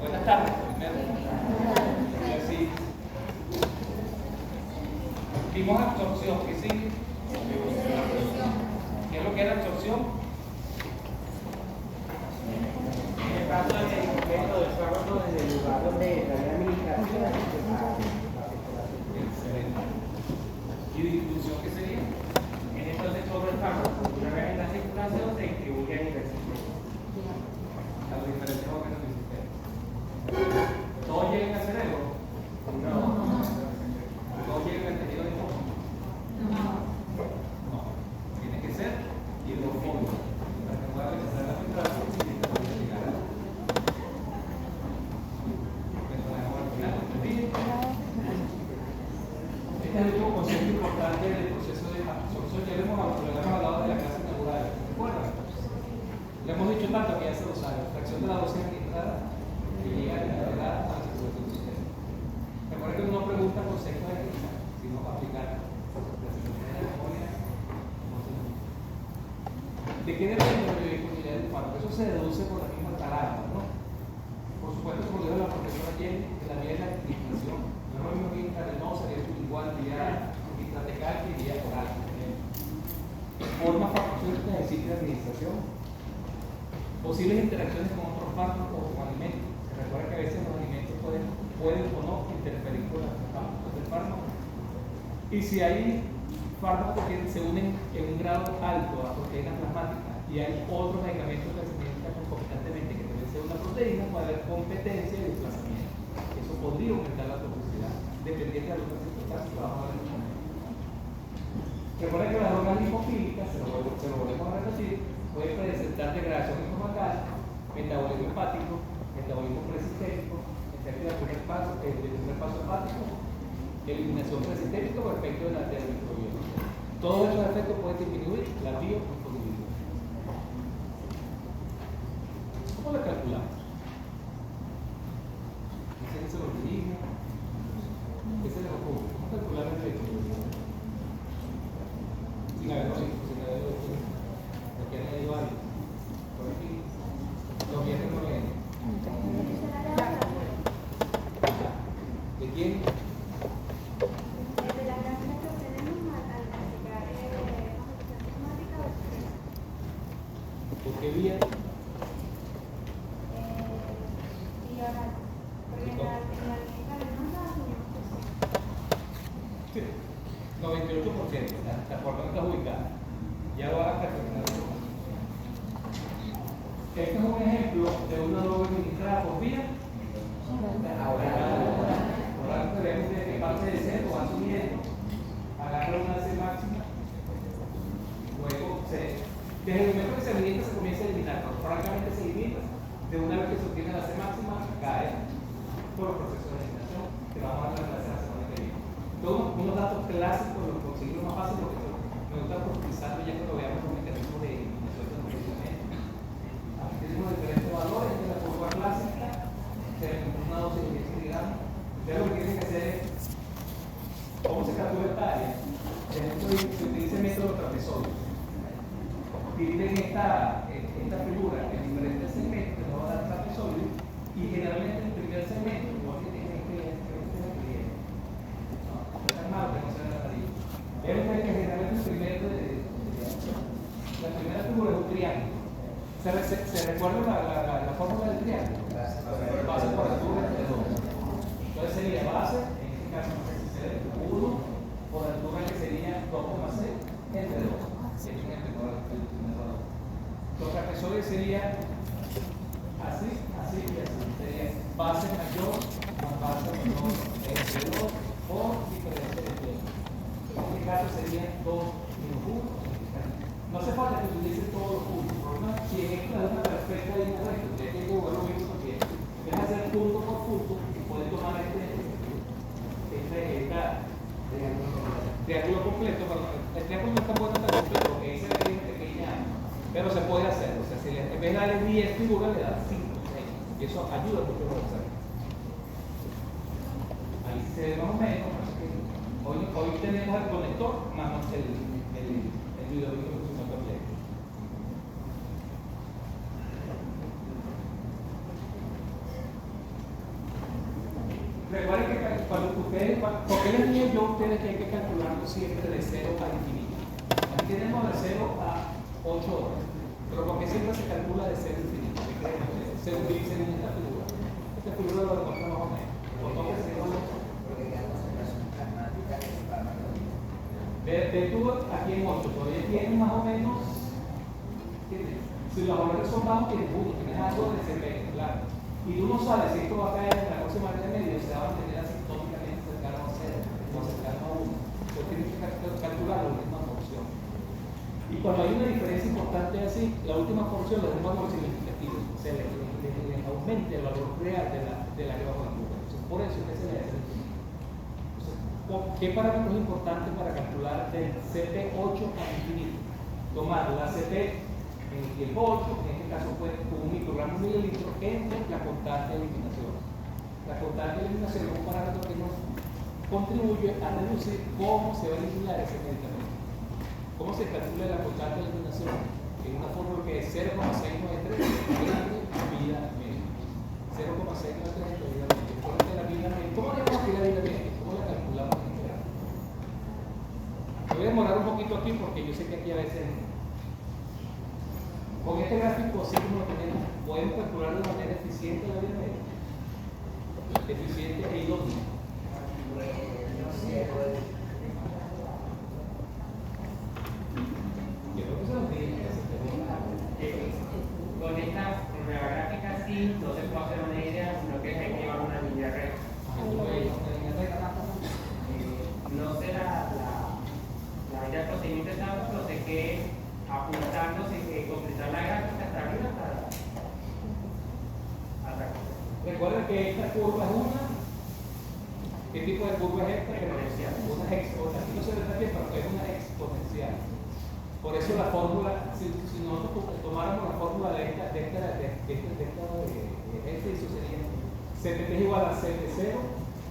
Buenas tardes, primero. Sí. Vimos absorción, ¿qué sigue? ¿Qué es lo que es la absorción? El paso del medicamento del fármaco desde el lugar donde la administración Excelente. ¿Y distribución qué sería? en entonces todo el fármaco, una vez en la circulación, se distribuye a nivel sistema. A los diferentes órganos del sistema. ¿Todos llegan al cerebro? No. ¿Todos llegan al tejido adiposo? No. Tiene que ser hidrofóbico. Para que pueda regresar la filtración y que pueda llegar a este es el último concepto importante del proceso de absorción. Ya lo hemos hablado de la clase nebular. ¿Recuerdan? Le hemos dicho tanto que ya se lo sabe. Fracción de la dosis administrada que llega a la circulación del sistema. Recuerden que no pregunta conceptos de risa, sino aplicar la situación de la memoria. ¿De qué depende la biodisponibilidad del fármaco? Eso se deduce por la misma palabra, ¿no? Por supuesto, como dijo la profesora Jenny, que la vía es la administración. No es lo mismo que intravenosa, que es igual vía intratecal que vía oral. Formas farmacéuticas de ciclo de administración. Posibles interacciones con otros fármacos o con alimentos. Se recuerda que a veces los alimentos pueden o no interferir con los fármacos del fármaco. Y si hay fármacos que se unen en un grado alto a proteínas plasmáticas y hay otros medicamentos que se necesitan concomitantemente que también sea una proteína, puede haber competencia y desplazamiento. Eso podría aumentar la toxicidad, dependiendo de otras circunstancias que vamos a ver en un momento. Recuerden que las drogas lipofílicas, se lo volvemos a repetir, pueden presentar degradación estomacal, metabolismo hepático, metabolismo presistémico, efecto del primer paso hepático, eliminación presistémica o efecto de la arteria microbiota. Todos esos efectos pueden disminuir la biodisponibilidad. ¿Cómo lo calculamos? No sé si se lo dirige. ¿Qué se le ocurre? ¿Cómo calcular la biodisponibilidad? Sin haberlo visto, sin haberlo visto. Porque han leído algo. Por aquí. Los viernes no leen. ¿De quién? ¿Por qué vía? Sí, 98%, la forma que está ubicada. Ya lo hagas perfeccionar. Este es un ejemplo de una droga administrada por vía. Ahora tenemos que parte del centro va subiendo, agarra una C máxima, luego desde el momento que se limita se comienza a eliminar, pero francamente se limita. De una vez que se obtiene la C máxima, cae por el proceso de eliminación, que vamos a ver en la clase la semana que viene. Todos unos datos clásicos los conseguimos más fácil porque me gusta profundizarlo ya que lo veamos los mecanismos de eliminación de los medicamentos. Aquí tenemos diferentes valores, esta es la curva clásica, se le encontró una dosis de 10 miligramos. Ustedes lo que tienen que hacer es, ¿cómo se calcula esta área? Se utiliza el método trapezoide. Dividen esta figura en diferentes segmentos que nos va a dar trapezoide y generalmente el primer segmento, igual que tiene no es malo que no sea la nariz. Vemos que generalmente la primera figura es un triángulo. ¿Se recuerda la fórmula del triángulo? Base por altura entre 2. Entonces sería base, en este caso no sé si sería 1, por altura que sería 2,6 entre 2. Los trapezoides sería así, así y así. Sería base mayor más base menor entre 2 por diferencia de tiempo. En este caso serían 2 menos 1. No hace falta que utilicen todos los puntos. Por lo menos, si en esta es una perfecta línea recta, ya que yo lo mismo porque es hacer punto por punto y pueden tomar triángulo completo. El triángulo no está bueno tan completo porque esa es una pequeña, pero se puede hacer. O sea, si en vez de darle 10 figuras, le das 5 o 6. Y eso ayuda mucho a hacer. Ahí se ve más o menos. Hoy tenemos el conector más el video que funciona completo. ustedes, porque les digo yo a ustedes que hay que calcularlo siempre de 0 a infinito. Aquí tenemos de 0 a 8 horas, pero porque siempre se calcula de 0 a infinito. Se utiliza en esta figura. Esta figura lo demuestra más o menos. De tú aquí en 8, todavía tienes más o menos. Si los valores son bajos, tienes puntos, tienes algo de CP, claro. Y tú no sabes si esto va a caer en la próxima de medio, se va a mantener asintóticamente cercano a 0 o cercano a 1. Entonces tienes que calcularlo en la misma porción. Y cuando hay una diferencia importante así, la última porción le damos valor significativo, se le aumente el valor real de la que bajo la curva. Entonces, por eso es que se le hace el infinito. Entonces, ¿qué parámetro es importante para calcular del CP8 al infinito? Tomar la CP en el tiempo 8, en este caso fue con un microgramo por mililitro, entre la constante de eliminación. La constante de eliminación es un parámetro que nos contribuye a reducir cómo se va a eliminar ese medicamento. ¿Cómo se calcula la constante de eliminación? En una fórmula que es 0,693 entre vida media. 0,693 entre vida media. La vida media. ¿Cómo le llamamos vida media? ¿Cómo la calculamos en general? Me voy a demorar un poquito aquí porque yo sé que aquí a veces con este gráfico, así como lo tenemos, podemos calcular de manera eficiente la vida media. Eficiente e idónea. Yo creo que se nos tiene que hacer. Con esta nueva gráfica sí, no se puede hacer una idea, sino que hay que llevar una línea recta. No sé la idea del procedimiento exacto, pero sé que apuntándose y completar la gráfica hasta arriba hasta aquí. Recuerden que esta curva es una. ¿Qué tipo de curva es esta? Exponencial. Una exponencial. Aquí no se ve también, pero es una exponencial. Por eso la fórmula, si nosotros tomáramos la fórmula de esta ejercicio sería CPT es igual a CP0,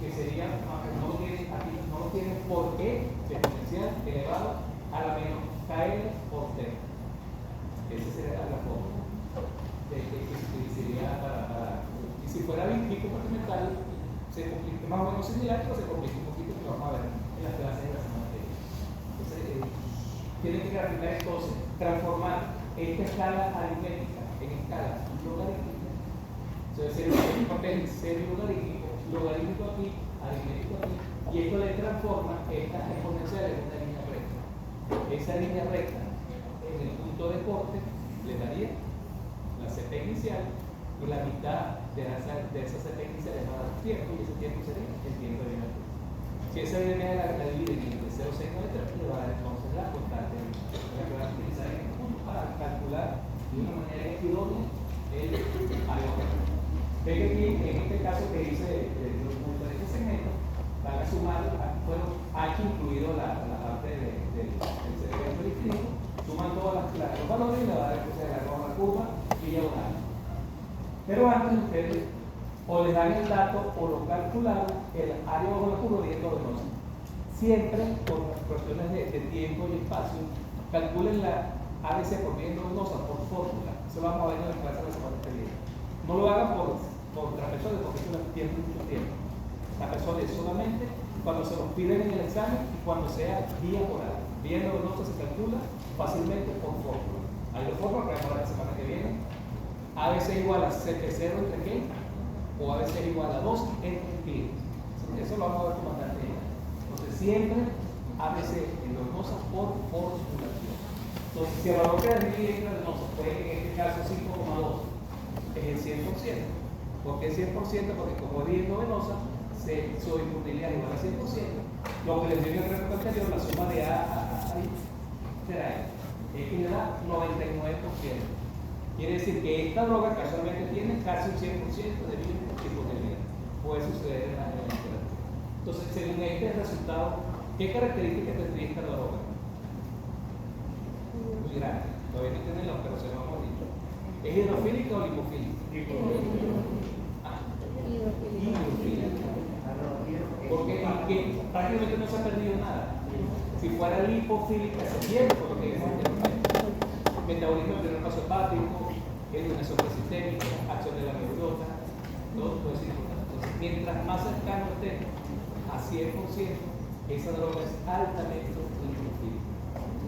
que sería, no lo tienen por qué exponencial elevado a la menos KL por T. Esa sería la fórmula. Que sería y si fuera bíblico fundamental, se complica más o menos similar, pero se complica un poquito, que vamos a ver en las clases de la semana que viene. Entonces, tienen que graficar entonces, transformar esta escala aritmética en escala logarítmica. Entonces, el papel serio logarítmico aquí, aritmético aquí, y esto le transforma estas exponenciales en una línea recta. Esa línea recta en el punto de corte le daría la CP inicial y la mitad de esa CP inicial le va a dar tiempo, y ese tiempo sería el tiempo de vida. Si esa vida la divide entre 0,693, le va a dar entonces la constante la que va a utilizar en este punto para calcular de una manera idónea el algoritmo. Ven que aquí, en este caso que hice los puntos de este segmento, van a sumar, bueno, H incluido la parte del segmento del infinito, suman todos los valores y le va a dar entonces la curva y diagonal. Pero antes ustedes o les dan el dato o lo calcularon el área bajo la curva viendo venosa. Siempre por cuestiones de tiempo y espacio, calculen la ABC por viendo venosa por fórmula. Eso lo vamos a ver en la clase de la semana que viene. No lo hagan por trapezoides porque eso tiene mucho tiempo. Trapezoides solamente cuando se los piden en el examen y cuando sea vía oral. Vía venosa se calcula fácilmente por fórmula. Hay dos formas que vamos a ver la semana que viene. ABC igual a CP0 entre qué, o ABC igual a 2 entre pi. Eso lo vamos a ver con bastante bien. Entonces siempre ABC en venosa por formulación. Entonces si el valor que dividir entre venosa fue en este caso 5,2 es el 100%. ¿Por qué 100%? Porque como es venosa, su disponibilidad igual a 100%. Lo que les dio en el reto anterior, la suma de A a I será que le da 99%. Quiere decir que esta droga casualmente tiene casi un 100% de disponibilidad. Puede suceder en la literatura. Entonces, según este resultado, ¿qué características tendría esta droga? Muy grande. Todavía no tiene la operación, lo hemos dicho. ¿Es hidrofílica o lipofílica? Hidrofílica. Porque prácticamente no se ha perdido nada. Si fuera lipofílica, se pierde por lo que vimos anteriormente. Metabolismo del paso hepático, eliminación sistémica, acción de la microbiota, todo puede ser importante. Entonces, mientras más cercano esté a 100%, esa droga es altamente influencible.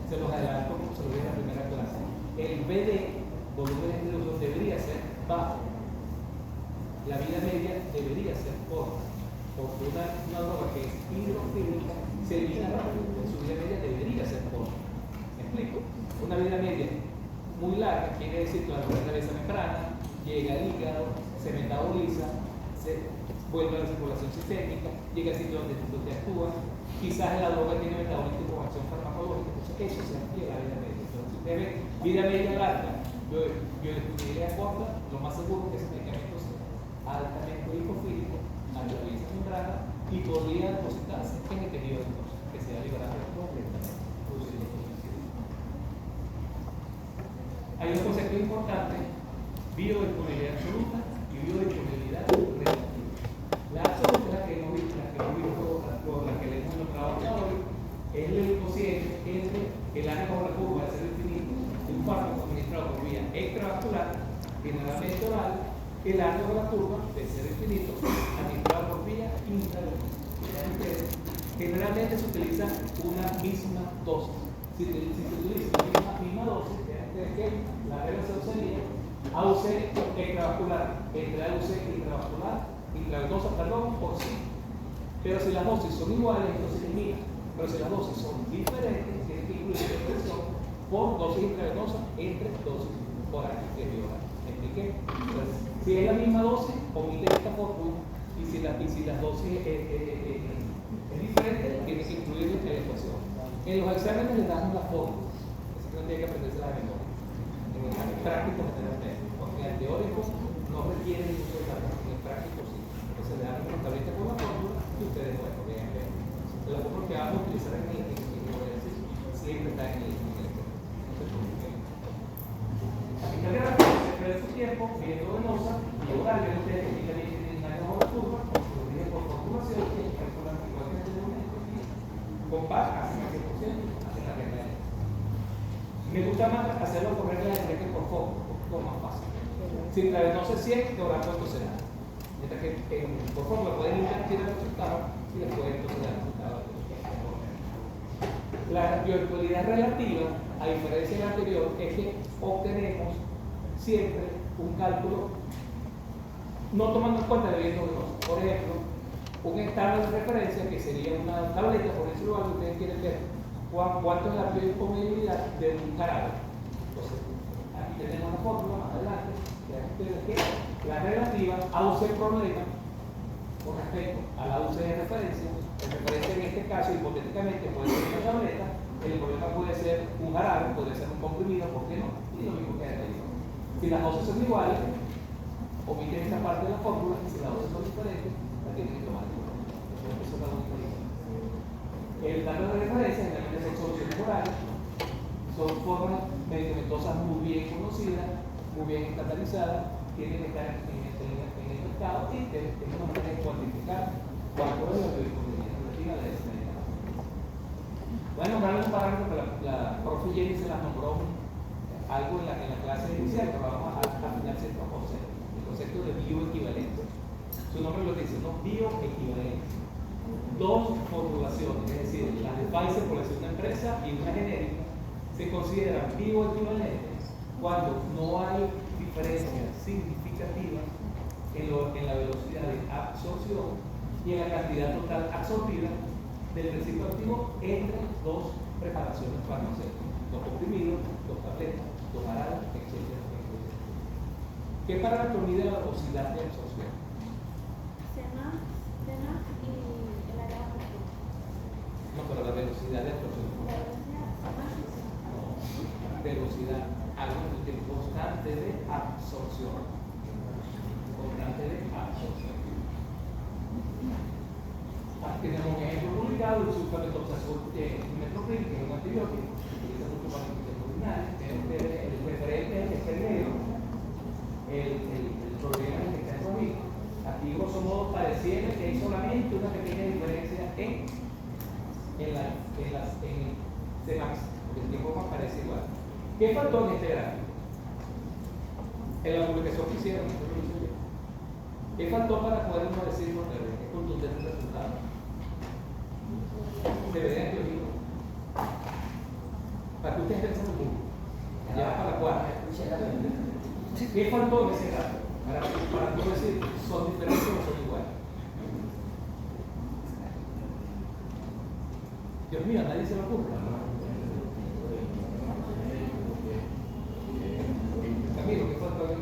Se los adelanto como se lo dije en la primera clase. El BD, volumen de uso, debería ser bajo. La vida media debería ser corta, porque una droga que es hidrofílica se elimina rápido. En su vida media debería ser corta. ¿Me explico? Una vida media muy larga quiere decir que la droga atraviesa membrana, llega al hígado, se metaboliza, se vuelve a la circulación sistémica, llega al sitio donde actúa. Quizás la droga tiene metabolismo con acción farmacológica, entonces eso se amplía la vida media. Entonces, si usted ve vida media larga, biodisponibilidad corta, lo más seguro es que ese medicamento sea altamente hidrofílico, atraviesa membrana y podría depositarse en el tejido adiposo, que sea liberado completamente, produciendo toxicidad. Hay un concepto importante: biodisponibilidad absoluta y biodisponibilidad relativa. La absoluta es la que hemos visto, la que le hemos nombrado hasta hoy, es el cociente entre el área bajo la curva de ser infinito de un fármaco administrado por vía extravascular, generalmente oral, el área bajo la curva de ser infinito administrado por vía intravenosa. Generalmente se utiliza una misma dosis. Si se utiliza la misma dosis, que la relación sería AUC extravascular entre AUC intravenosa, por sí. Pero si las dosis son iguales, entonces se elimina. Pero si las dosis son diferentes, tiene que incluir la expresión por dosis intravenosa entre dosis orales, que es bioral. ¿Me expliqué? Entonces, si es la misma dosis, omite esta fórmula, y si las dosis es diferente, tiene que incluir la ecuación. En los exámenes les damos las fórmulas, así que no tiene que aprenderse la memoria. En el examen práctico generalmente, porque en el teórico no requiere ningún cálculo, en el práctico sí. Entonces le dan una tablita con la fórmula y ustedes pueden ver. La fórmula que vamos a utilizar en el ejercicio siempre está en el examen. No se preocupen. La fiscalía se pierde su tiempo viendo venosa y oral, que ustedes que tienen una bajo la curva, se lo dije por formulación, que calculan igual que en este momento, con par hacen el 100%, hacen la regla de Henry. Me gusta más hacerlo con regla de Henry que por foco, porque es más fácil. Si intravenosa es 100, que oral cuánto será. Mientras que por fórmula pueden invertir el resultado y después entonces el resultado. La biodisponibilidad relativa, a diferencia de la anterior, es que obtenemos siempre un cálculo no tomando en cuenta el evento venoso. Por ejemplo, un estado de referencia que sería una tableta, por decirlo algo, ustedes quieren ver cuánto es la biodisponibilidad de un jarabe. Entonces, aquí tenemos la fórmula más adelante, que la relativa AUC problema con respecto a la AUC de referencia. En referencia en este caso, hipotéticamente, puede ser una tableta, el problema puede ser un jarabe, puede ser un comprimido, ¿por qué no? Y lo mismo que anterior. Si las dosis son iguales, omiten esta parte de la fórmula, y si las dosis son diferentes, la tienen que tomar igual. Eso es la única diferencia. El dato de referencia generalmente son soluciones orales, son formas medicamentosas muy bien conocidas, muy bien estandarizadas, tienen que estar en el mercado y tenemos que cuantificar cuánto es la biodisponibilidad relativa de ese medicamento. Voy a nombrar un parámetro que la profe Jenny se las nombró algo en la clase inicial, pero vamos a afinar ciertos conceptos. El concepto de bioequivalencia. Su nombre lo dice, ¿no? Bioequivalencia. Dos formulaciones, es decir, la de Pfizer por decir una empresa y una genérica, se consideran bioequivalentes cuando no hay diferencias significativas en la velocidad de absorción y en la cantidad total absorbida del principio activo entre dos preparaciones farmacéuticas, dos comprimidos, dos tabletas, dos jarabes, etc. ¿Qué parámetro mide la velocidad de absorción? Cena y el área bajo la curva. No, pero la velocidad de absorción. La velocidad máxima. No, velocidad, algo de constante de absorción. Constante de absorción. Aquí tenemos un ejemplo publicado, el sulfamethoxazol metroprim, que es un antibiótico, se utiliza mucho para infecciones urinarias. El referente es el que está en negro, el problema es el que está en rojo. Aquí, grosso modo, pareciera que hay solamente una pequeña diferencia en Cmax, porque el tiempo más parece igual. ¿Qué faltó en este gráfico? En la publicación que hicieron, esto lo hice yo. ¿Qué faltó para poder decir es contundente el resultado? Deberían incluirlo. Para que ustedes piensen un poco. Ya para la cuarta. ¿Qué faltó en ese caso? Para no decir, son diferentes o son iguales. Dios mío, a nadie se lo ocurre. Camilo, ¿qué faltó en el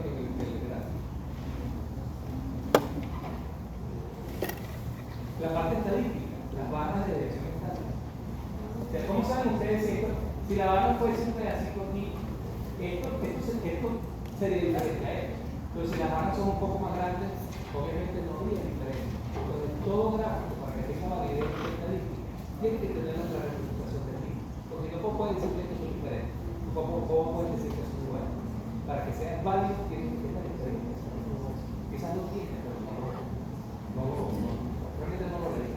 gráfico? La parte estadística, las barras de dirección estática. O sea, ¿cómo saben ustedes esto? Si la barra fuese un pedacito aquí, esto sería diferente a esto. Pero si las barras son un poco más grandes, obviamente no habría diferencia. Entonces, todo gráfico, para que tenga validez estadística, tiene que tener la representación de ti. Porque no puedes decir que son diferentes. ¿Cómo puedes decir que son iguales? Para que sean válidos, tienen que tener diferencias. Quizás no tienen, pero realmente no lo leí.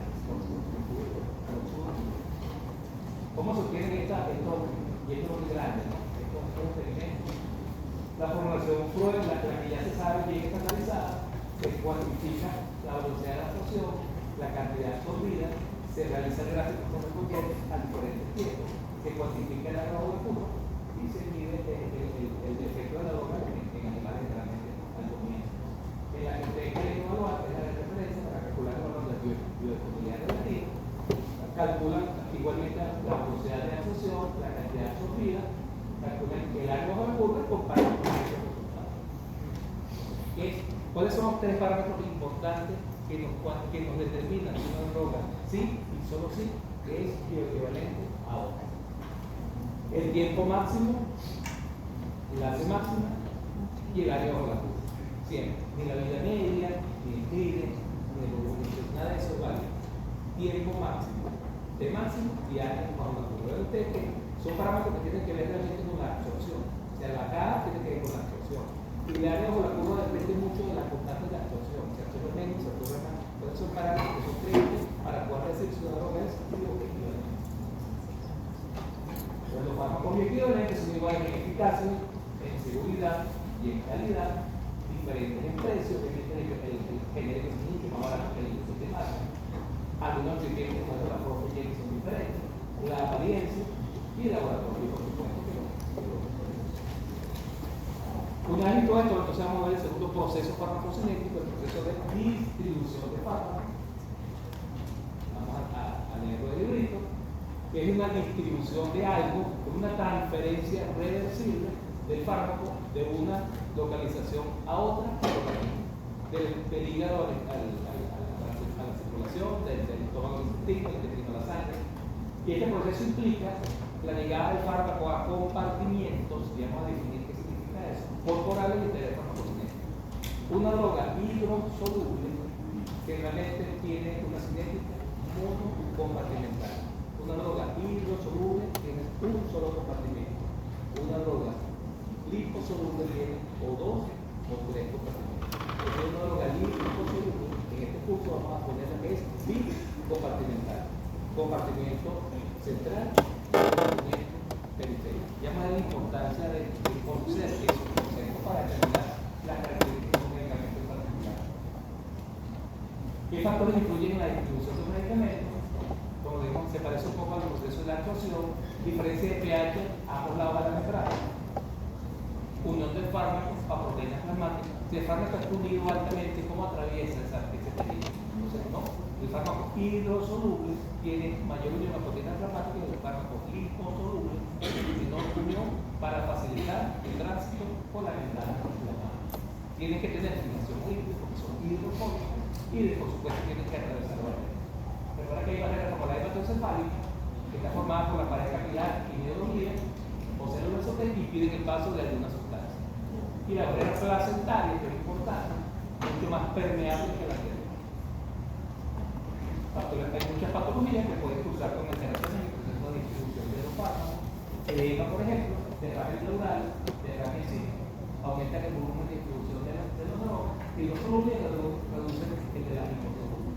¿Cómo se obtienen estos y estos muy grandes? Estos experimentos. La formulación Freud, la que ya se sabe bien estandarizada, se cuantifica la velocidad de la absorción, la cantidad absorbida, se realiza el gráfico correspondiente a diferentes tiempos, se cuantifica el arrojo de flujo y se mide el efecto de la droga en animales generalmente al comienzo. En la que ustedes quieren evaluar es la de referencia para calcular el valor de la biodisponibilidad relativa. Calculan igualmente la velocidad de absorción, la cantidad absorbida, calculan el arrojo de curva y comparan con esos resultados. ¿Cuáles son los tres parámetros importantes que nos determinan si una droga sí y solo sí es bioequivalente a otra? El tiempo máximo, la base máxima y el área bajo la curva. Siempre. Ni la vida media, ni el TIRE, ni el volumen, nada de eso es válido. Tiempo máximo, T máximo y área bajo la curva. Ustedes que son parámetros que tienen que ver realmente con la absorción. O sea, la cara tiene que ver con la absorción. Y el área bajo la curva depende mucho de las constantes de absorción. Si absorbe menos, si absorbe más. Entonces son parámetros que son críticos para poder decir si una droga es bioequivalente. Entonces los fármacos bioequivalentes son iguales en eficacia, en seguridad y en calidad, diferentes en precio, obviamente el genérico es mucho más barato que el sistemático. Algunos nutrientes como la proteína son diferentes, la apariencia y el laboratorio, por supuesto que no. Una vez todo esto, entonces vamos a ver el segundo proceso farmacocinético, el proceso de distribución de fármacos. Vamos a leerlo del librito, que es una distribución de algo, una transferencia reversible del fármaco de una localización a otra, del hígado a la circulación, del estómago al intestino, del intestino a la sangre. Y este proceso implica la llegada del fármaco a compartimientos, y vamos a definir qué significa eso, corporales y farmacocinéticos. Una droga hidrosoluble generalmente tiene una cinética monocompartimental. Una droga hidrosoluble tiene un solo compartimento. Una droga liposoluble tiene o dos o tres compartimentos. Entonces, una droga liposoluble, en este curso vamos a poner la que es bicompartimental. Compartimento central, compartimento periférico. Ya más la importancia de conocer esos conceptos para determinar las características de un medicamento en particular. ¿Qué factores influyen en la distribución de un medicamento? Como dijimos, se parece un poco al proceso de la absorción, diferencia de pH a ambos lados de la membrana, unión del fármaco a proteínas plasmáticas. Si el fármaco está unido altamente, ¿cómo atraviesa ese tejido? Entonces, no. El fármaco hidrosoluble tiene mayor unión a proteínas plasmáticas y el fármaco liposoluble sino unión para facilitar el tránsito por la membrana plasmática. Tienen que tener fijación líquida porque son hidrofóbicos y, por supuesto, tienen que atravesar barreras. Recuerda que hay barreras como la hematoencefálica, que está formada por la pared capilar y mioglobina o células que impiden el paso de alguna sustancia. Y la barrera placentaria, que es importante, es mucho más permeable que la piel. Hay muchas patologías que pueden cruzar con el tratamiento, el proceso de distribución de los fármacos. El EMA, por ejemplo, derrame pleural, derrame cístico, aumenta el volumen de distribución de los drogas y los solubles reducen el de la liposoluble.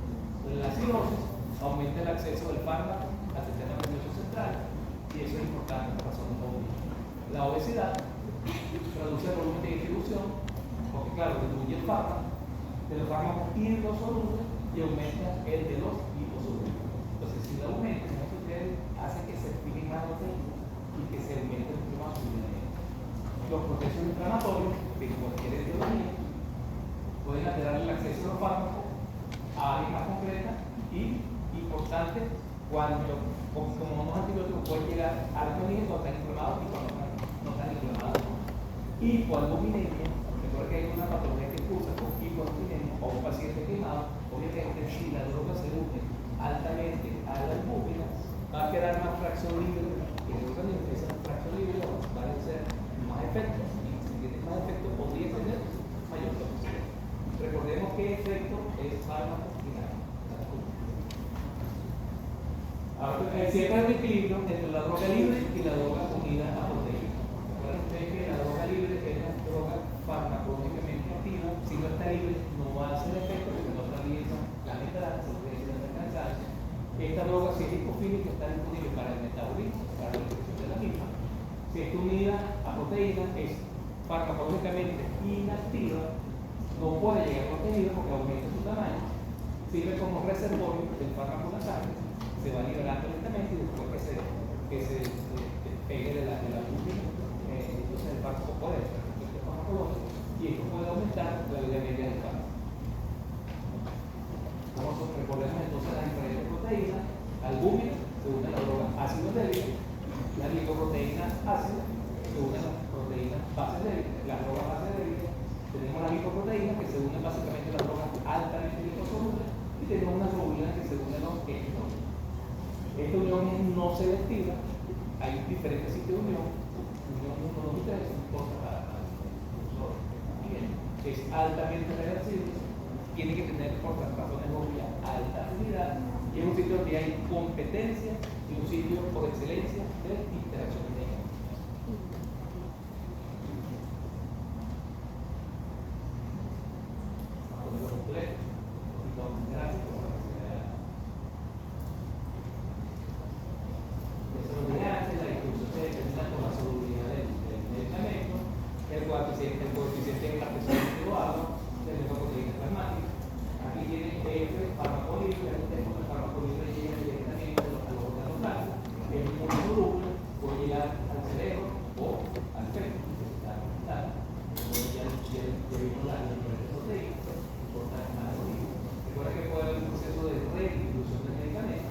La cirrosis aumenta el acceso del fármaco al sistema nervioso central y eso es importante por razones obvias. La obesidad reduce el volumen de distribución porque, claro, disminuye el fármaco de los fármacos hidrosolubles y aumenta el de los liposolubles. Entonces, si lo aumentan, ustedes hacen que se fijen más proteínas y que se aumente el más los procesos inflamatorios de cualquier etiología pueden alterar el acceso a los fármacos a áreas más concretas y, importante, cuando como unos antibióticos pueden llegar a los organismos cuando están inflamados y cuando no están inflamados. Hipoalbuminemia, recuerda que hay una patología que cursa con hipoalbuminemia o un paciente quemado, obviamente si la droga se une altamente a la albúmina, va a quedar más fracción libre que el organismo, esa fracción libre va a ser más efectos, y si tiene más efectos podría tener mayor toxicidad. Recordemos que efecto es fármaco final. Ahora, siempre hay un equilibrio entre la droga libre y la droga unida a proteína. Recuerden ustedes que la droga libre es una droga farmacológicamente activa. Si no está libre, no va a hacer efecto porque no atraviesa la metralla, se puede decir el cansancio. Esta droga, si es hipofílica, está disponible para el metabolismo, para la detección de la misma. Si está unida a proteína, es farmacológicamente inactiva, no puede llegar a proteína porque aumenta su tamaño, sirve como reservorio del fármaco en la sangre, se va liberando lentamente y después que se despegue de la última, entonces el fármaco puede ser efecto farmacológico y esto puede aumentar la vida media del fármaco. Como recordemos entonces las diferentes proteínas, albúmina se une a la droga ácido débil, la glicoproteína ácida se une a las proteínas base débil, las drogas base débil. Tenemos la lipoproteína que se une básicamente a las drogas altamente liposolubles y tenemos una globulina que se une a los esteroides. Esta unión no selectiva, hay diferentes sitios de unión 1, 2 y 3, son cosas para bien, es altamente reversible, tiene que tener por las razones obvias alta afinidad y es un sitio donde hay competencia y un sitio por excelencia de interacción médica. El coeficiente en la presión de agua de la proteína plasmática. Aquí tiene F, fármaco libre, el fármaco libre llega directamente a los órganos blandos, es muy soluble, puede llegar al cerebro o al feto, puede llegar a las diferentes proteínas, importa más de libre. Recuerda que puede haber un proceso de redistribución del medicamento.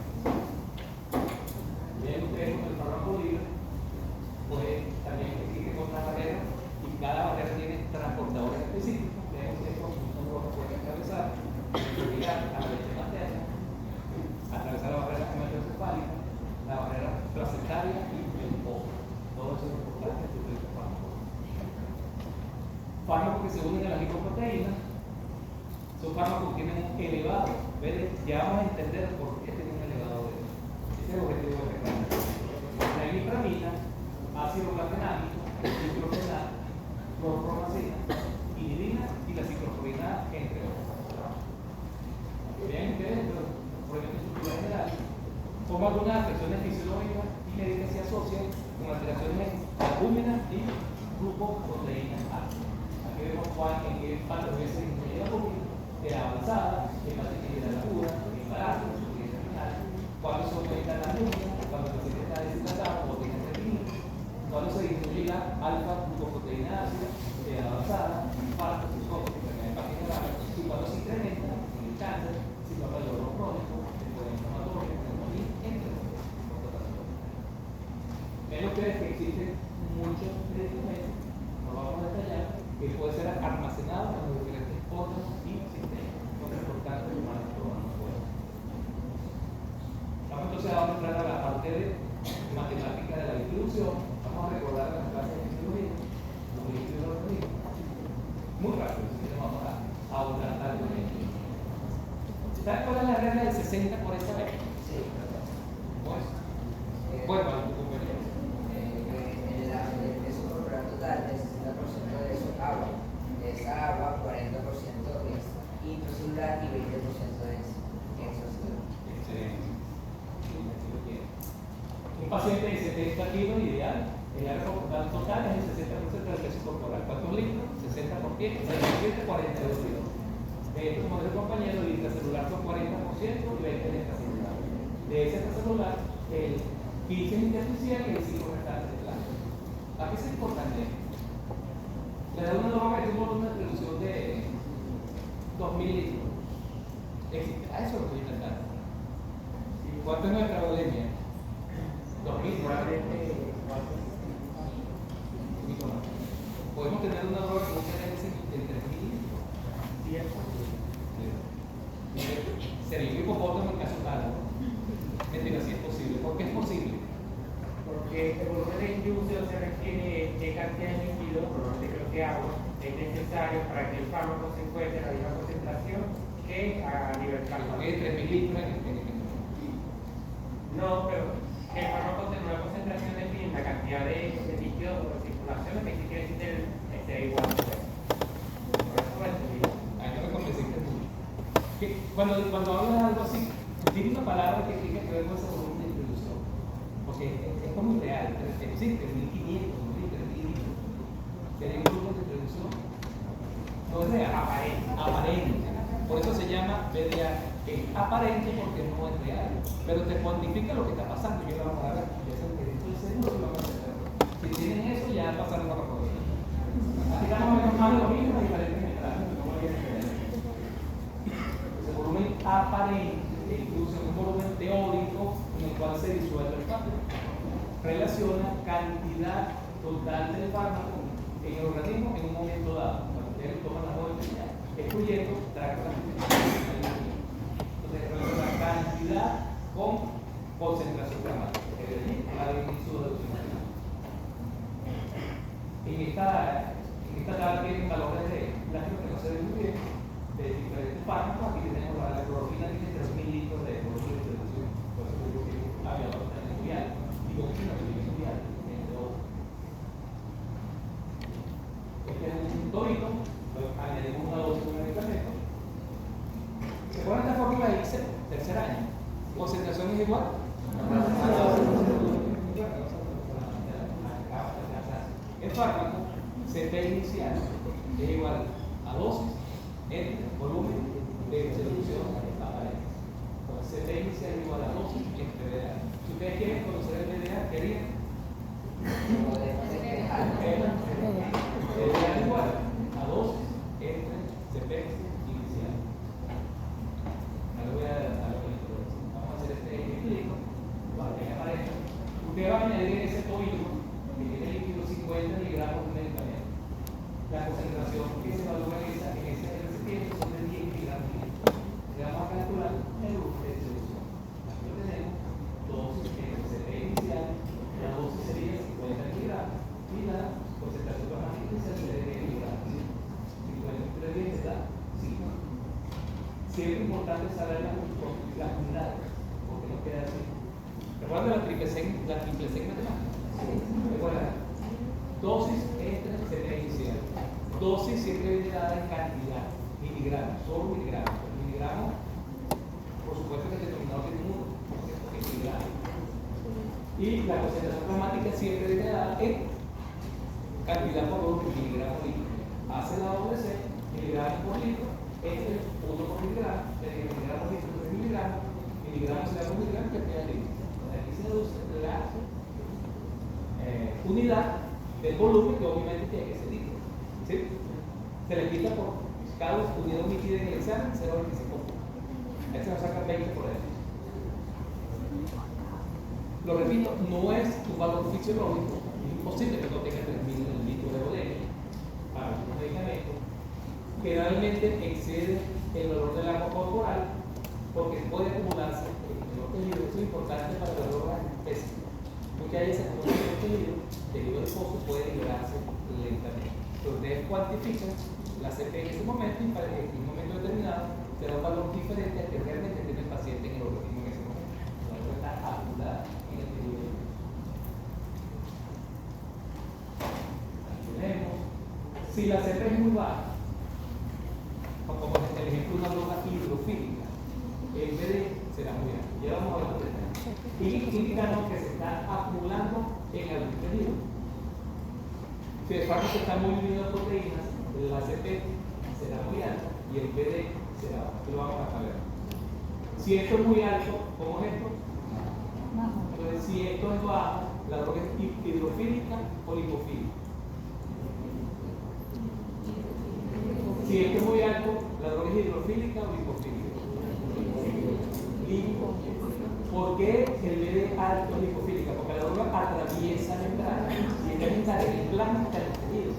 Bien, ustedes con el fármaco libre, pues también existe otras barreras. Cada barrera tiene transportadores específicos, tenemos que estos son pueden atravesar, llegar a la leche materna, atravesar la barrera hematoencefálica, la barrera placentaria y el ojo. Todo eso es importante en el fármaco. Fármacos que se unen a las lipoproteínas son fármacos que tienen un elevado, ¿ves? Ya vamos a entender por qué tienen un elevado de este es el objetivo de reclamar. La imipramina, ácido clavenámico, diclofenac, clorpromazina, inhibina y la ciclosporina, entre otros. Vean ustedes, por ejemplo, en estructura general, como algunas afecciones fisiológicas y médicas se asocian con alteraciones en albúmina y glucoproteína A. Aquí vemos cuál en qué patología se disminuye la albúmina, era avanzada, hepatitis viral aguda, embarazo, insuficiencia renal, cuando se aumenta la albúmina, cuando el paciente está deshidratado o tiene retinina, cuando se disminuye la alfa-glucoproteína ácida, avanzada, infarto, psicosis, enfermedad hepática, y cuando se incrementa el cáncer, síndrome del dolor crónico, enfermedad inflamatoria, neumonía, entre otros. Ven ustedes que existen muchos medicamentos, no vamos a detallar, que pueden ser almacenados en los diferentes órganos y sistemas. Entonces es importante que humanos probamos fuera. Vamos entonces a entrar a la parte de matemática de la distribución. Vamos a recordar las clases de fisiología, los líquidos del organismo. Muy rápido, así que vamos a tratar con esto. ¿Sabes cuál es la regla del 60 por esta vez? Sí. Pues, bueno, El peso corporal total es 60% de eso agua. De esa agua, 40% es intracelular y 20% es extracelular. excelente. Un paciente de 70 kilos ideal, el área corporal total es el 60% del peso corporal. ¿Cuántos litros? 60 por pie, 67, 42 litros. Esto, como dice el compañero, el intracelular son 40% y 20% el extracelular. de esa tasa celular, el 15 es intersticial y el 5 restante es plano. ¿A qué es importante? Le da una norma que tiene una reducción de 2000 litros. Existe. A eso lo estoy intentando. ¿Y cuánto es nuestra volemia? 2000. Podemos tener una droga que funcione en 3000 litros. 10%. Sería un hipopótamo en caso tal, ¿no? Mentira, sí es posible. ¿Por qué es posible? Porque el volumen de inducción se requiere de cantidad de líquido, normalmente creo que agua, es necesario para que el fármaco se encuentre a la misma concentración que a nivel plasmático. Es 3000 litros No, pero que el fármaco tenga una concentración define la cantidad de líquido por circulación, lo que quiere decir que esté igual. Por eso lo entendí. Ahí no me convenciste mucho. Cuando hablas de algo así, tiene una palabra que tiene que ver con ese volumen de distribución. Porque es como real, existe 1500, 3000 litros. ¿Tiene un volumen de distribución? No es real, aparente. Por eso se llama BDA. Es aparente porque no es real, pero te cuantifica lo que está pasando. Yo lo vamos a ver, estoy seguro que lo vamos a hacer. Si tienen eso, ya pasaron la cosa. Así que vamos a ver más de lo mismo, diferentes metrajes, no voy a entender. El volumen aparente incluso un volumen teórico en el cual se disuelve el fármaco. Relaciona cantidad total del fármaco en el organismo en un momento dado. Cuando ustedes toman la bolsa, excluyendo tracto. Entonces, relaciona cantidad con concentración plasmática. Es decir, la inicio de en esta tabla tienen valores de plástico que no se ven muy bien, de diferentes fármacos. Aquí tenemos la clorofila, tiene 3000 litros de volumen de distribución. Por eso digo que es un aviador mundial. Digo que es un mundial, entre otros. Este es un torito, añadimos una dosis de un medicamento. ¿Se acuerdan de esta fórmula de ICE? Tercer año. ¿Concentración es igual? El fármaco, CP inicial, es igual a dosis entre volumen de distribución aparente. Entonces, CP inicial es igual a dosis entre BDA. Si ustedes quieren conocer el BDA, ¿qué harían? BDA es igual a dosis entre CP inicial. No le voy a dar lo que les voy a decir. Vamos a hacer este ejemplo para que aparezca. Ustedes van a añadir ese tónico que tiene líquido 50 miligramos de medicamento. La concentración que se evalúa en ese recipiente son de 10 miligramos. Le vamos a calcular el grupo de distribución. Aquí lo tenemos, dosis entre CP inicial, la dosis sería 50 miligramos y la concentración plasmática inicial sería de 10 miligramos. 50 entre 10 da 5. Siempre es importante saber las unidades, porque no queda así. ¿Recuerdan la triple C matemática? Recuerda, dosis entre CP inicial. Dosis siempre viene dada en cantidad, miligramos, solo miligramos. El miligramo, por supuesto que el denominador tiene uno, porque es miligramo. Y la concentración plasmática siempre viene dada en cantidad por volumen, miligramo litro. Hace la doble C, miligramos por litro, entre 1 por miligramo, miligramos litro por miligramo, miligramos será por miligramo que queda litro. Aquí se deduce la unidad del volumen que obviamente tiene que ser litro. ¿Sí? Se le quita por cada unidad emitida en el examen 0.25. Ahí se nos saca 20 por ahí. Lo repito, no es un valor fisiológico, es imposible que no tenga 3000 litros de bodega para un medicamento. Generalmente excede el valor del agua corporal porque puede acumularse en los tejidos. Eso es importante para el valor de la especie. Porque hay esa acumulación de tejido, tejido adiposo puede liberarse lentamente. Entonces ustedes cuantifican la CP en ese momento y para que en un momento determinado se da un valor diferente al que realmente tiene el paciente en el organismo en ese momento. La otra está acumulada en el tejido. Aquí tenemos. Si la CP es muy baja, como en el ejemplo de una droga hidrofílica, el BD será muy alto. Ya vamos a ver los detalles. Y indicamos que se está acumulando en algún tejido. Si el fármaco está muy unido a proteínas, la CP será muy alta y el BD será bajo. Aquí lo vamos a ver. Si esto es muy alto, como esto, Entonces, si esto es bajo, la droga es hidrofílica o lipofílica. Si esto es muy alto, la droga es hidrofílica o lipofílica. ¿Por qué el BD alto es lipofílica? Porque la droga atraviesa membrana y esta membrana es el plasma está en los tejidos.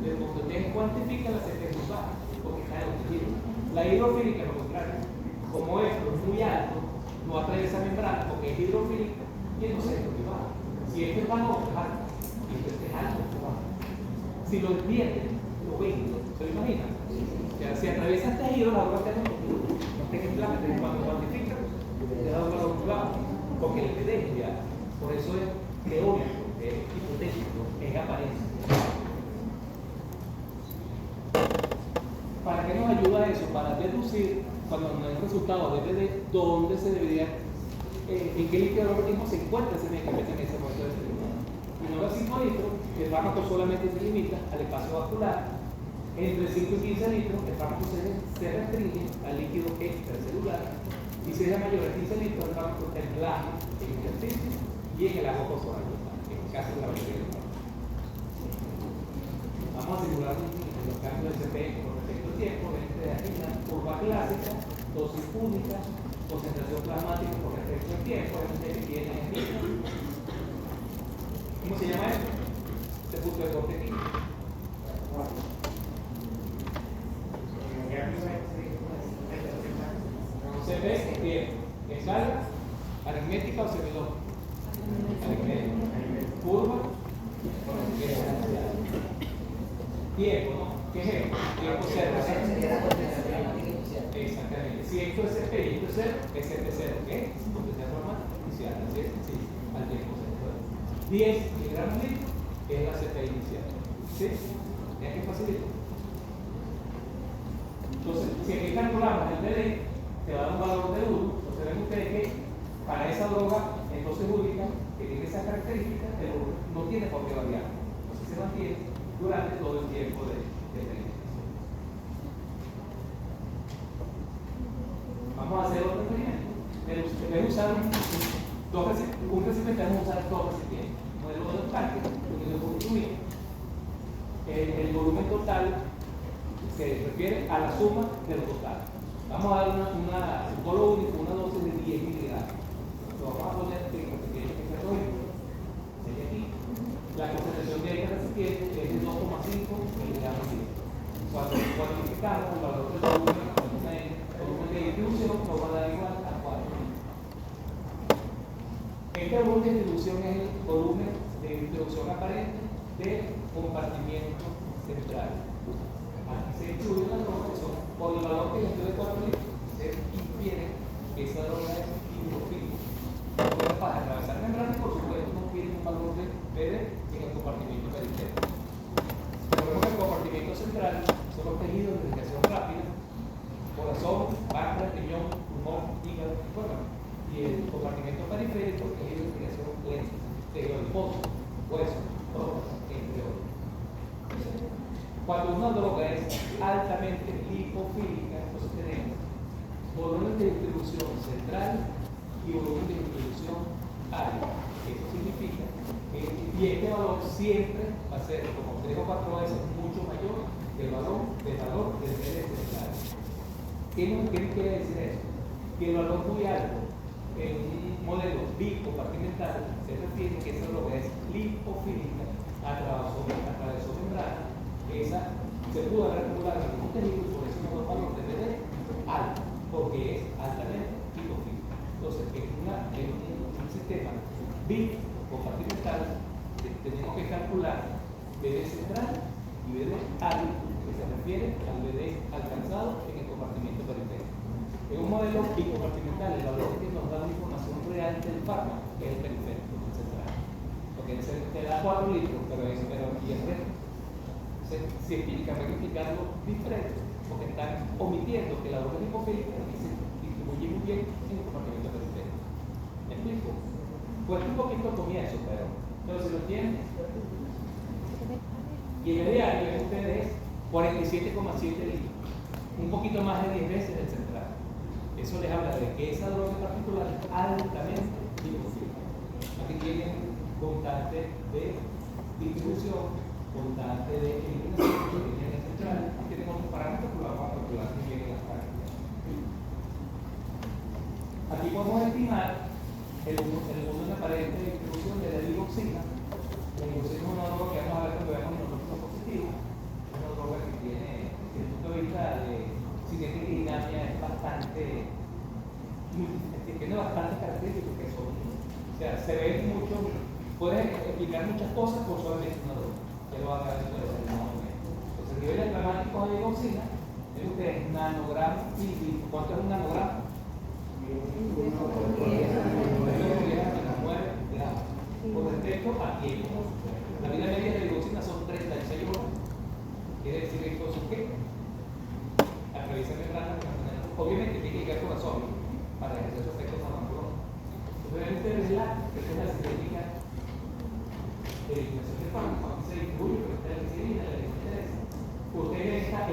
Entonces, cuando ustedes cuantifican la CP es muy baja, porque está en los tejidos. La hidrofílica, lo contrario. Como esto es muy alto, no atraviesa membrana porque es hidrofílica y entonces es muy baja. Si esto es bajo, es alto. Y esto es alto, es bajo. Si lo entienden, lo ven, ¿se lo imaginan? O sea, si atraviesa el tejido, la droga está en los tejidos. No está en el plasma, entonces cuando cuantifican, le da un valor muy bajo. Porque el PD es muy alto. Por eso es teórico, es hipotético, es apariencia. ¿Para qué nos ayuda eso? Para deducir, cuando nos den resultados de BD, dónde se debería, en qué líquido del organismo se encuentra ese medicamento en ese momento determinado. Y no los 5 litros, el fármaco solamente se limita al espacio vascular. Entre 5 y 15 litros, el fármaco se restringe al líquido extracelular. Y si es de mayor de 15 litros, el fármaco está en plasma, en el intestino y en el agua corporal, en el caso de la mayoría de los fármacos. Vamos a simular los cambios de CP con respecto al tiempo. Este de aquí, una curva clásica, dosis única, concentración plasmática con respecto al tiempo. Este que tiene aquí. ¿Cómo se llama esto? Este punto de corte aquí. CP es escala, aritmética o semilógica. Aritmética. Curva. Tiempo, ¿no? ¿Qué es esto? Tiempo cero. Exactamente. Si esto es CP y esto es cero, es CP0, ¿ok? Potencial plasmática inicial. Así es, sí, al tiempo cero. 10 miligramos litro es la CP inicial. ¿Sí? ¿Ya que facilito? Entonces, si aquí calculamos el BD, te va a dar un valor de 1. Entonces ven ustedes que para esa droga entonces única que tiene esa característica, no tiene por qué variar. Entonces se mantiene durante todo el tiempo de penetración. Vamos a hacer otro experimento. En vez de usar un recipiente, vamos a usar 2 recipientes. Modelo de tanque, porque lo construye. El volumen total se refiere a la suma de los totales. Vamos a dar un solo único, una dosis de 10 miligramos. Lo vamos a poner en el recipiente que se arroja. Aquí. La concentración de este recipiente es de 2,5 miligramos litro. Cuando cuantificamos el valor del volumen de distribución, nos va a dar igual a 4. Este volumen de distribución es el volumen de distribución aparente del compartimiento central. Aquí se incluye la droga que son, por el valor que les dio de 4 litros, se infiere que esa droga es hidrofílica. No es para atravesar membranas, por supuesto, no tiene un valor de PD en el compartimiento periférico. Recordemos que el compartimiento central son los tejidos de irrigación rápida, corazón, páncreas, riñón, pulmón, hígado y órgano. Y el compartimiento periférico es el de irrigación lenta, tejido adiposo, hueso, órganos, entre otros. Cuando una droga es altamente lipofílica, entonces tenemos volumen de distribución central y volumen de distribución área. Eso significa que este valor siempre va a ser como 3 o 4 veces mucho mayor que el valor del PD central. ¿Qué quiere decir eso? Que el valor muy alto en un modelo bicompartimental se refiere que esa droga es lipofílica, atravesó membrana. Esa se pudo haber acumulado en algún tejido y por eso no da valor de PD alto, porque es altamente lipofílico. Entonces, en un sistema bicompartimental tenemos que calcular BD central y BD área, que se refiere al BD alcanzado en el compartimiento periférico. En un modelo bicompartimental, el valor que nos da la información real del fármaco es el periférico, el central. Porque te da 4 litros, pero y el resto. Científicamente explicarlo diferente, porque están omitiendo que la droga lipofílica se distribuye muy bien en el compartimento periférico. ¿Me explico? Cuesta un poquito al comienzo, pero se lo entienden. Y el diario de ustedes es 47,7 litros, un poquito más de 10 veces el central. Eso les habla de que esa droga en particular es altamente lipofílica. Aquí tienen constante de distribución, constante de eliminación, que tienen central, y tienen otros parámetros que lo vamos a calcular también en las prácticas. Aquí podemos estimar el volumen aparente de distribución de la digoxina. La digoxina es una droga que vamos a ver cuando veamos los números positivos. Es una droga que tiene, desde el punto de vista de cinética y dinámica, es bastante, tiene bastantes características que son, o sea, se ve mucho, puede explicar muchas cosas por solamente una droga. Que lo va a ver después del momento. Entonces, niveles dramáticos de digoxina, ven ustedes nanogramos y ¿cuánto es un nanogramo? 10 gramos. Con respecto a tiempo, la vida media de digoxina son 36 horas. Quiere decir entonces que atraviesa membranas, obviamente tiene que llegar al corazón para ejercer su efecto farmacológico. Entonces, ustedes esta es la cinética de eliminación de fármacos, aquí se distribuye, pero esta es la que se elimina, la que se interesa. Ustedes esta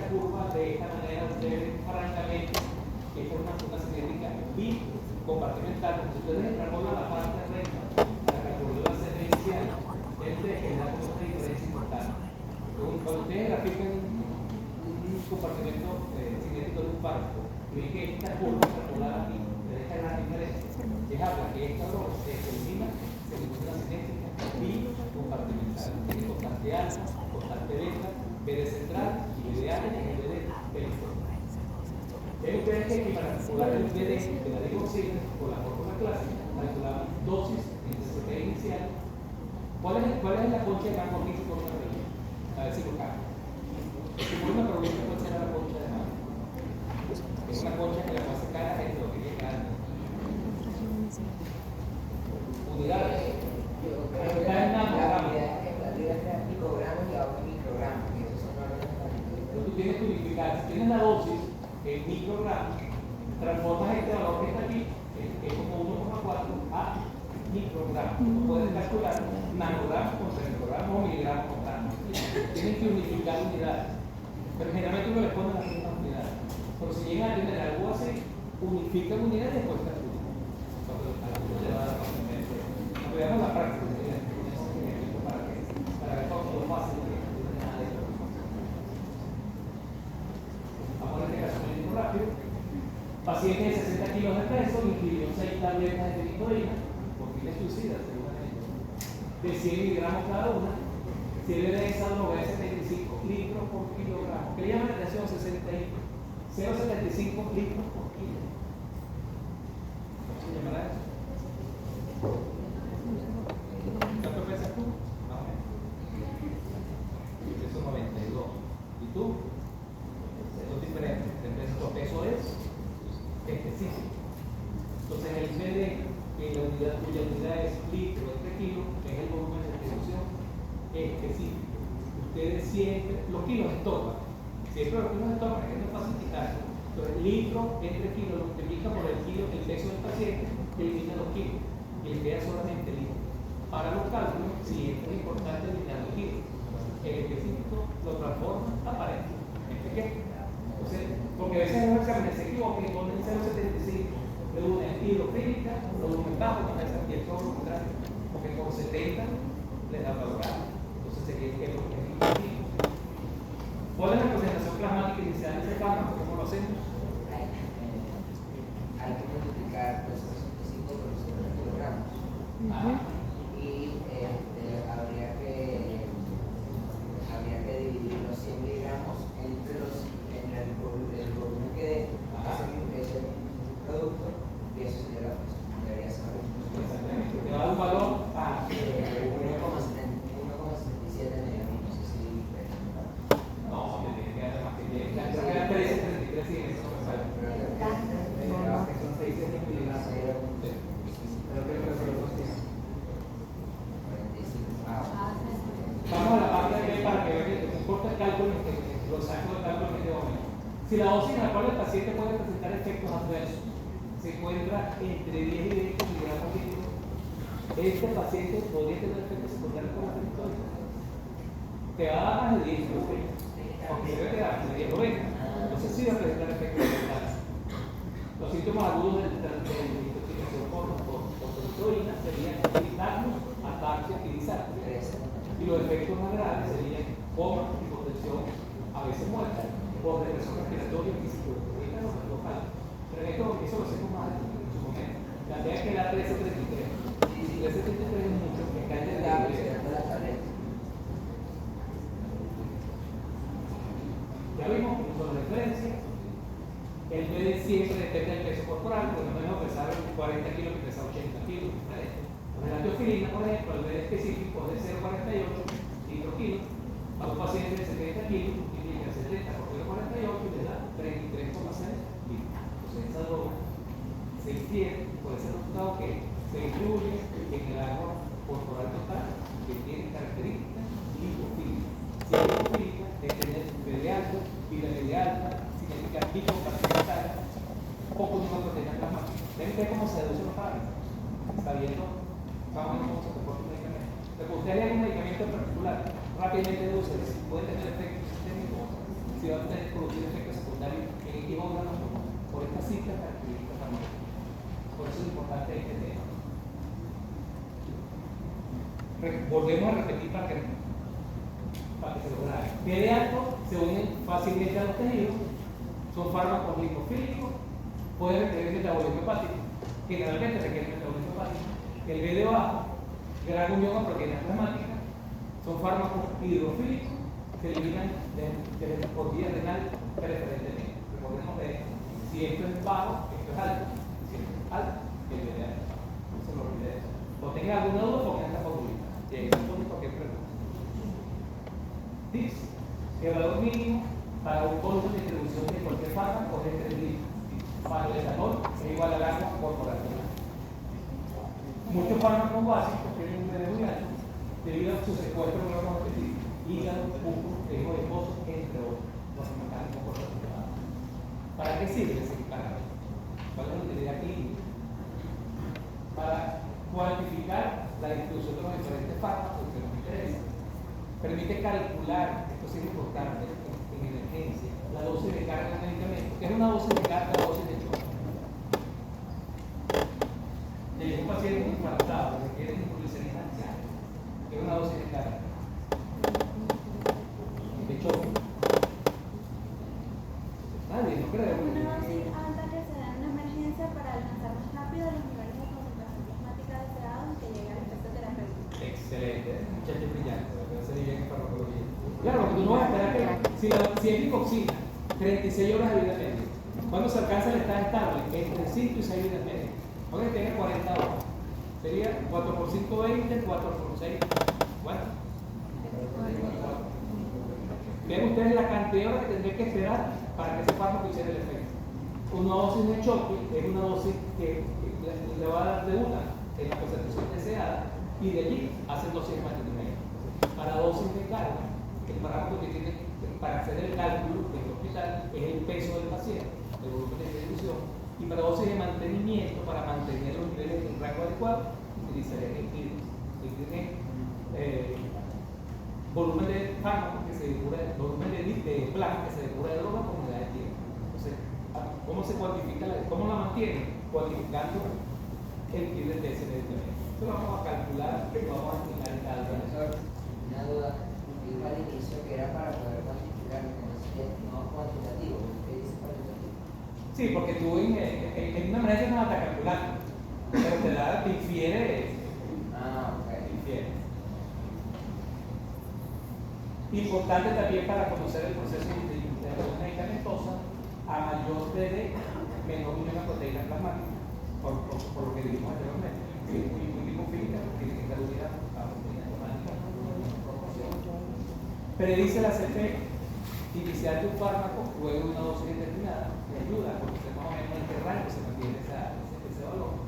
curva de esta manera, ustedes francamente, esta es una cinética bicompartimental, porque ustedes extrapolan la parte recta, la calculan la celda inicial, ustedes generan una diferencia importante. Cuando ustedes grafican un compartimento cinético de un fármaco, ven que esta curva extrapolada aquí, ustedes esta gran diferencia, les habla que esta droga se elimina una cinética bicompartimental, tiene constante alfa, constante beta, B de central y B de área y B de electrón. Ven ustedes que para calcular el BD de la digoxina con la fórmula clásica, calculamos dosis en CCT inicial. ¿Cuál es la concha de mango que hizo con una región? A ver si lo cambio. Supone una pregunta cuál será la concha de mango. Es una concha que la base cara es lo que tiene grande. Unidades. Está en nanogramos. Picogramos y la otra microgramos. Y esos son órdenes de magnitud. Pero tú tienes que unificar. Si tienes la dosis en microgramos, transformas este valor que está aquí, que es como 1,4 a microgramos. Tú puedes calcular nanogramos con centrogramos o miligramos con gramos. Tienes que unificar unidades. Pero generalmente uno le pone las mismas unidades. Pero si llegan a tener algo así, unifican unidades y después calculan. Entonces, a la gente le va a dar fácilmente. Nos veamos la práctica para ver cómo es fácil de calcular nada de esto. Vamos a este caso muy rápido. Paciente de 60 kilos de peso, ingirió 6 tabletas de nicotina, por fines suicidas, seguramente, de 100 miligramos cada una. Si él le da esa droga de 75 litros por kilogramo, que le llaman la atención 0,75 litros por kilo. ¿Cómo se llamará eso? ¿Cuánto pesas tú? Más o menos. Yo peso 92. ¿Y tú? Eso es diferente. Tu peso es específico. Entonces el BD, cuya unidad es litro entre kilo, es el volumen de distribución específico. Ustedes siempre, los kilos estorban. Siempre los kilos estorban, es muy fácil quitarlo. Entonces litro entre kilo lo multiplica por el kilo, el peso del paciente, que elimina los kilos. Y le queda solamente litro. Para los cálculos, siempre es importante eliminar los kilos. El específico lo transforma a pareja. ¿En pequeño? Porque a veces en los exámenes se equivocan y ponen 0,75 de una hidrofílica o de un bajo con esa y es todo lo contrario, porque con 70 les da valorado. Entonces sería el que ¿cuál es la concentración plasmática inicial de ese fármaco? ¿Cómo lo hacemos? Hay que multiplicar los 65 por los 50 kilogramos. Y habría que dividir los 100 miligramos entre el volumen que dé, es el producto, y eso sería la fuerza. Debería ser exactamente. Te va a dar un valor a 1,77 megamitos. no, te tiene que dar más que 10. La que 33 y eso no me sale. Que son 600 miligramos. Pero que lo tiene. Vamos a la parte de B para que vean que no importa el cálculo, los sacos de cálculo en este momento. Si la dosis en la cual el paciente puede presentar efectos adversos se encuentra entre 10 y 20 miligramos litros, este paciente podría tener efectos secundarios con la penicilina. Te va a dar más de 10 kilos, aunque debe quedar de 10 o 20. Entonces sí va a presentar efectos secundarios. Los síntomas agudos del medicación por proteína sería nitratmus, ataxia y disartria. Y los efectos más graves serían coma, hipotensión, a veces muerte, por depresión respiratoria y psicológica local. Pero eso lo hacemos más en su momento. La idea es que la 1333. Y 1333 es mucho, que cae de la ya vimos que son referencias. El BD siempre depende del peso corporal, porque no debemos pesar 40 kilos que pesa 80 kilos. La teofilina, por ejemplo, el BD específico es de 0,48 kilos. A un paciente de 70 kilos, multiplica 70 por 0,48 y le da 33,6 litros. Entonces, esa droga se infiere por ese resultado que se incluye en el agua corporal total, que tiene características lipofílicas. Si es lipofílica, es tener BD alto, vida media alta, significa hipoparticular, poco número de proteínas plasmáticas. ¿Ven cómo se deducen los parámetros? Está viendo, vamos a ver cómo se comporta un medicamento. Pero usted le un medicamento en particular, rápidamente deduce si puede tener efectos sistémicos, si va a tener producir efectos secundarios en X órganos por estas cifras características plasmáticas. Por eso es importante este tema. Volvemos a repetir para que se lo grabe. BD alto se unen fácilmente a los tejidos, son fármacos lipofílicos, pueden requerir metabolismo hepático, generalmente requieren metabolismo hepático. El BD bajo, gran unión a proteínas plasmáticas, son fármacos hidrofílicos que eliminan por vía renal preferentemente. Recordemos que si esto es bajo, esto es alto. Si esto es alto, el BD alto. No se lo olvide eso. O tenga alguna duda, pongan esta formulita. Y ahí se pone cualquier pregunta. Dice, el valor mínimo para un volumen de distribución de cualquier fármaco es 3 litros. Para el etanol es igual al agua corporal. Muchos fármacos básicos tienen un BD muy alto debido a su secuestro de órganos específicos, hígado, pulmón, tejido adiposo, entre otros. Los mecanismos corporales. ¿Para qué sirve ese parámetro? ¿Cuál es la utilidad clínica? Para cuantificar la distribución de los diferentes fármacos que nos interesa. Permite calcular, esto sí es importante en emergencia, la dosis de carga del medicamento. ¿Qué es una dosis de carga o dosis de choque? De un paciente infartado que requiere nitroglicerina alta, ¿qué es una dosis de carga? De choque. Nadie, no creo. Una dosis alta que se da en una emergencia para alcanzar más rápido los niveles de concentración plasmática deseados y que llegue al efecto terapéutico. Excelente, muchacho brillante, se diría en farmacología. Claro, tú no vas a esperar que si es lipoxina, 36 horas de vida media. ¿Cuándo se alcanza el estado estable? Entre 5 y 6 vidas medias. Aunque tenga 40 horas. Sería 4 por 5, 20, 4 por 6. Bueno. Ven ustedes la cantidad de horas que tendría que esperar para que ese fármaco hiciera el efecto. Una dosis de choque es una dosis que le va a dar de una en la concentración deseada y de allí hacen dosis más de medio. Para dosis de carga, el parámetro que tiene para hacer el cálculo en el hospital es el peso del paciente, el volumen de distribución, y para dosis de mantenimiento, para mantener los niveles en rango adecuado, utilizaría el CLIDES. El CLIDES volumen de fármaco que se depura, volumen de plasma que se depura de droga por unidad de tiempo. Entonces, ¿cómo se cuantifica? ¿Cómo la mantiene? Cuantificando el CLIDES de ese medicamento. Esto lo vamos a calcular, lo vamos a explicar en cada Profesor, una duda. Dijo al inicio que era para poder cuantificar, no cuantitativo. ¿Qué dice cuantitativo? Sí, porque tú en una manera no vas a calcular, pero te infiere. Ok. Infiere. Importante también para conocer el proceso de interacción medicamentosa, a mayor BD, menor unión a proteínas plasmáticas, por lo que dijimos anteriormente. Si es muy lipofílica, tiene que dar unidad a proteínas plasmáticas en proporción. Predice la CP inicial de un fármaco luego de una dosis determinada, que ayuda a conocer más o menos en qué rango se mantiene ese valor.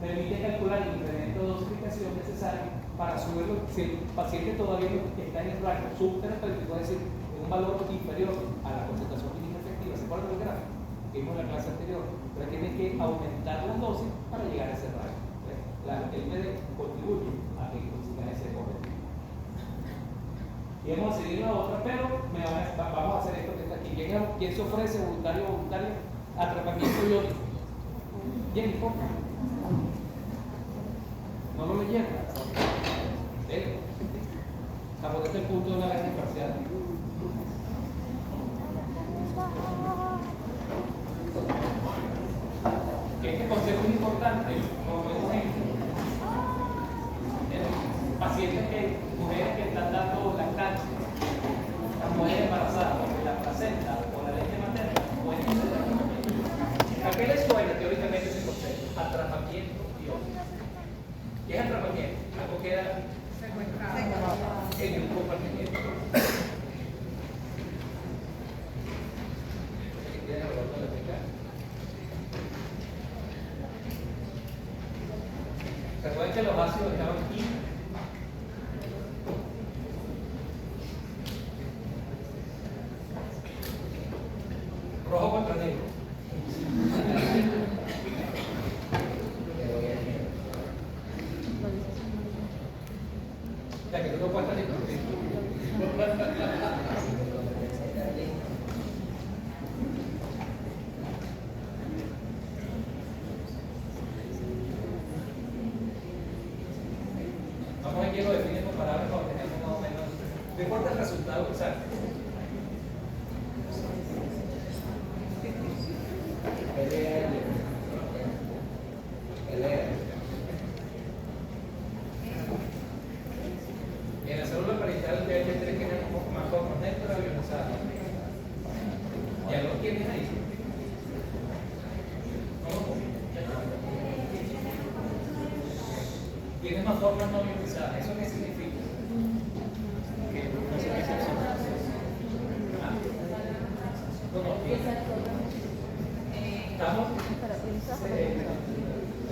Permite calcular el incremento de dosificación necesario para subirlo. Si el paciente todavía está en el rango subterapéutico, es decir, en un valor inferior a la concentración mínima efectiva, ¿se acuerdan del gráfico que vimos en la clase anterior? Pero tiene que aumentar las dosis para llegar a ese rango. El BD contribuye a que consigan ese objetivo. Y vamos a seguir la otra, pero vamos a hacer esto que está aquí. ¿Quién se ofrece voluntario o voluntaria a tratamiento iónico? Bien, importa. No lo leyeron. Porque este es el punto de una análisis parcial. Que este concepto es importante, como un ejemplo. Pacientes mujeres que están dando lactancia, las mujeres embarazadas, porque la placenta o la leche materna pueden ser atrapamiento. ¿A qué les suena teóricamente ese concepto? Atrapamiento biótico. ¿Qué es atrapamiento? Algo que queda en el compartimiento. ¿Recuerdan que los ácidos estaban aquí? Rojo contra negro. Ya que tú no puedes estar vamos a quiero definir comparables para obtener más o menos. No importa el resultado exacto. En la célula parietal el pH tiene que tener un poco más formas neutras ionizadas. Ya lo tienes ahí. Tiene más formas no ionizadas. ¿Eso qué significa? Estamos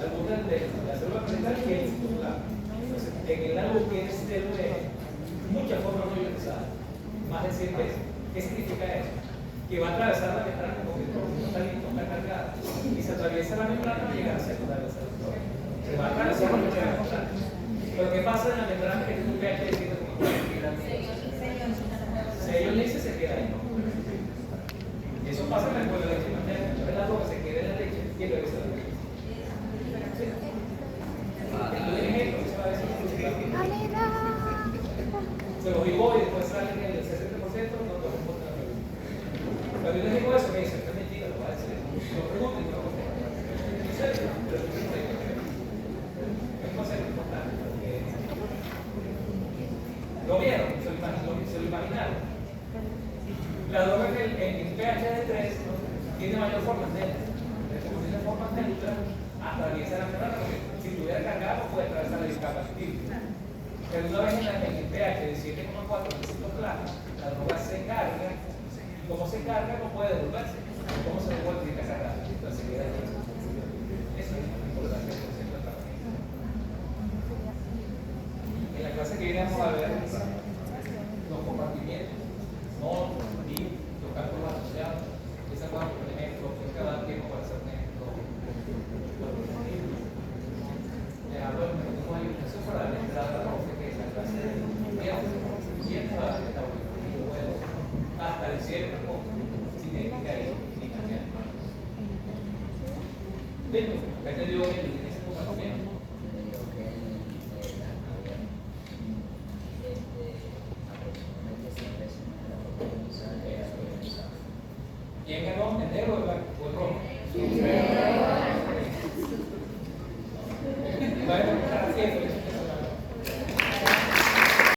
algunas de la célula parietal y el titular. Entonces, en el lado tiene muchas formas no ionizadas, más de 100 veces. ¿Qué significa eso? Que va a atravesar la membrana porque no está listo, está cargada. Y se atraviesa la membrana para llegar a secundar la célula. Se va a atravesar la membrana. Lo que pasa en la membrana es que tiene un pH de 7,4. Se ioniza y se queda ahí. Eso pasa en la escuela de leche materna. Es algo que se queda en la leche y luego se la leche. Se los digo y después salen el 60%, no todo el mundo. Cuando yo les digo eso, me dicen, es mentira, lo voy a decir. Lo pregunto y lo contesto. ¿En serio? Pero es un concepto importante. ¿Lo vieron? ¿Se lo imaginaron? La droga en el pH de 3 tiene mayor forma neutral. Como tiene forma neutral, atraviesa la membrana porque si estuviera cargado puede atravesar el discapacitismo. Pero una vez en el pH de 7,4 cicloplasma, la droga se carga y como se carga no puede devolverse. ¿Cómo se devuelve? Tiene que cargar. Entonces se queda ahí. Eso es importante el concepto de tratamiento. En la clase que viene vamos a ver los compartimientos, no y los cálculos asociados. Esa cosa, por ejemplo, que cada tiempo para hacer un ejemplo. Le hablo del mecanismo de ionización para darle entrada a la ropa, que es la clase de viernes, siempre va a estar hasta el cierre cinética y lineal. Bien, acá te digo que ese compartimiento. ¿Quién ganó? ¿El negro o el rojo? Bueno,